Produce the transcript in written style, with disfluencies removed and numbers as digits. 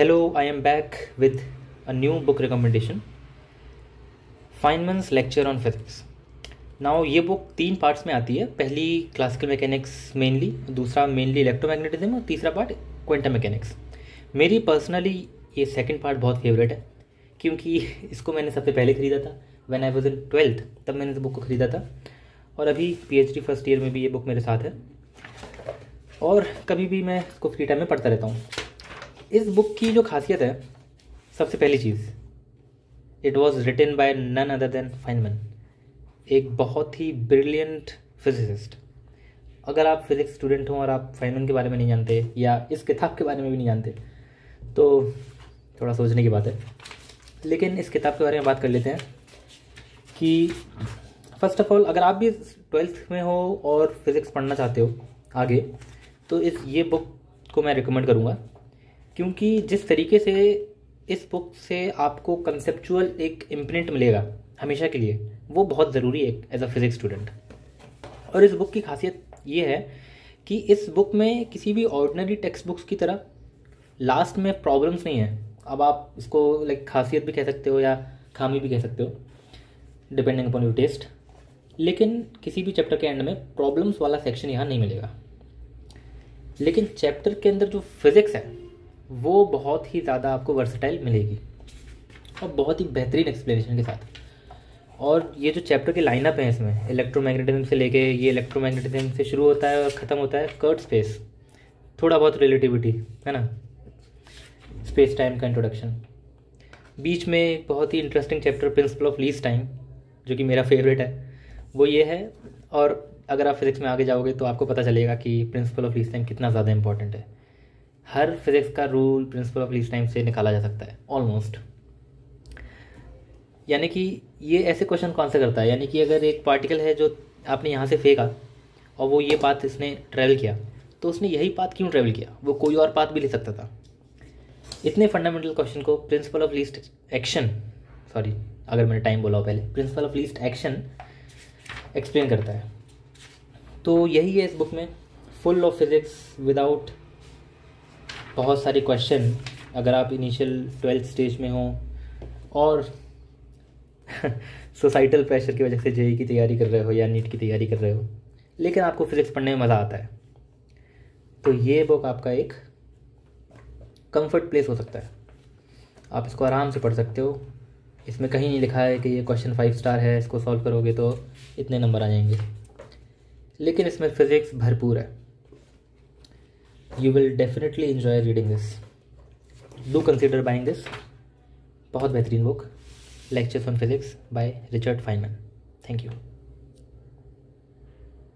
Hello, I am back with a new book recommendation, Feynman's Lecture on Physics. Now ये book 3 parts में आती है. पहली classical mechanics mainly, दूसरा mainly electromagnetism और तीसरा पार्ट क्वांटम मैकेनिक्स. मेरी पर्सनली ये सेकंड पार्ट बहुत फेवरेट है क्योंकि इसको मैंने सबसे पहले ख़रीदा था when I was in 12th. तब मैंने इस बुक को ख़रीदा था और अभी PhD फर्स्ट ईयर में भी ये बुक मेरे साथ है और कभी भी मैं इसको फ्री टाइम में पढ़ता रहता हूँ. इस बुक की जो खासियत है, सबसे पहली चीज़, it was written by none other than Feynman, एक बहुत ही ब्रिलियंट फिजिसिस्ट. अगर आप फिज़िक्स स्टूडेंट हो और आप फाइनमैन के बारे में नहीं जानते या इस किताब के बारे में भी नहीं जानते तो थोड़ा सोचने की बात है. लेकिन इस किताब के बारे में बात कर लेते हैं कि फ़र्स्ट ऑफ ऑल अगर आप भी 12th में हो और फिज़िक्स पढ़ना चाहते हो आगे, तो ये बुक को मैं रिकमेंड करूँगा क्योंकि जिस तरीके से इस बुक से आपको कंसेप्चुअल एक इम्प्रिंट मिलेगा हमेशा के लिए, वो बहुत ज़रूरी है एज अ फिज़िक्स स्टूडेंट. और इस बुक की खासियत ये है कि इस बुक में किसी भी ऑर्डिनरी टेक्स्ट बुक्स की तरह लास्ट में प्रॉब्लम्स नहीं है. अब आप इसको लाइक खासियत भी कह सकते हो या खामी भी कह सकते हो, डिपेंडिंग अपॉन योर टेस्ट. लेकिन किसी भी चैप्टर के एंड में प्रॉब्लम्स वाला सेक्शन यहाँ नहीं मिलेगा. लेकिन चैप्टर के अंदर जो फिज़िक्स है वो बहुत ही ज़्यादा आपको वर्सटाइल मिलेगी और बहुत ही बेहतरीन एक्सप्लेनेशन के साथ. और ये जो चैप्टर के लाइनअप है इसमें इलेक्ट्रोमैग्नेटिज्म से लेके, ये इलेक्ट्रोमैग्नेटिज्म से शुरू होता है और ख़त्म होता है कर्ट स्पेस, थोड़ा बहुत रिलेटिविटी है ना, स्पेस टाइम का इंट्रोडक्शन. बीच में एक बहुत ही interesting chapter principle of least time, जो कि मेरा फेवरेट है, वो ये है. और अगर आप फिज़िक्स में आगे जाओगे तो आपको पता चलेगा कि प्रिंसिपल ऑफ लीस्ट टाइम कितना ज़्यादा इंपॉर्टेंट है. हर फिज़िक्स का rule principal of least time से निकाला जा सकता है ऑलमोस्ट. यानी कि ये ऐसे क्वेश्चन कौन सा करता है, यानी कि अगर एक पार्टिकल है जो आपने यहाँ से फेंका और वो ये पाथ इसने ट्रैवल किया, तो उसने यही पाथ क्यों ट्रैवल किया, वो कोई और पाथ भी ले सकता था. इतने फंडामेंटल क्वेश्चन को principal of least action, sorry अगर मैंने टाइम बोला हो पहले, principal of least action explain करता है. तो यही है इस बुक में, फुल ऑफ फिज़िक्स विदाउट बहुत सारे क्वेश्चन. अगर आप इनिशियल 12th स्टेज में हो और सोसाइटल प्रेशर की वजह से जेईई की तैयारी कर रहे हो या नीट की तैयारी कर रहे हो, लेकिन आपको फिज़िक्स पढ़ने में मज़ा आता है, तो ये बुक आपका एक कंफर्ट प्लेस हो सकता है. आप इसको आराम से पढ़ सकते हो. इसमें कहीं नहीं लिखा है कि ये क्वेश्चन 5 स्टार है, इसको सॉल्व करोगे तो इतने नंबर आ जाएंगे, लेकिन इसमें फ़िज़िक्स भरपूर है. You will definitely enjoy reading this. Do consider buying this. बहुत बेहतरीन book, Lectures on Physics by Richard Feynman. Thank you.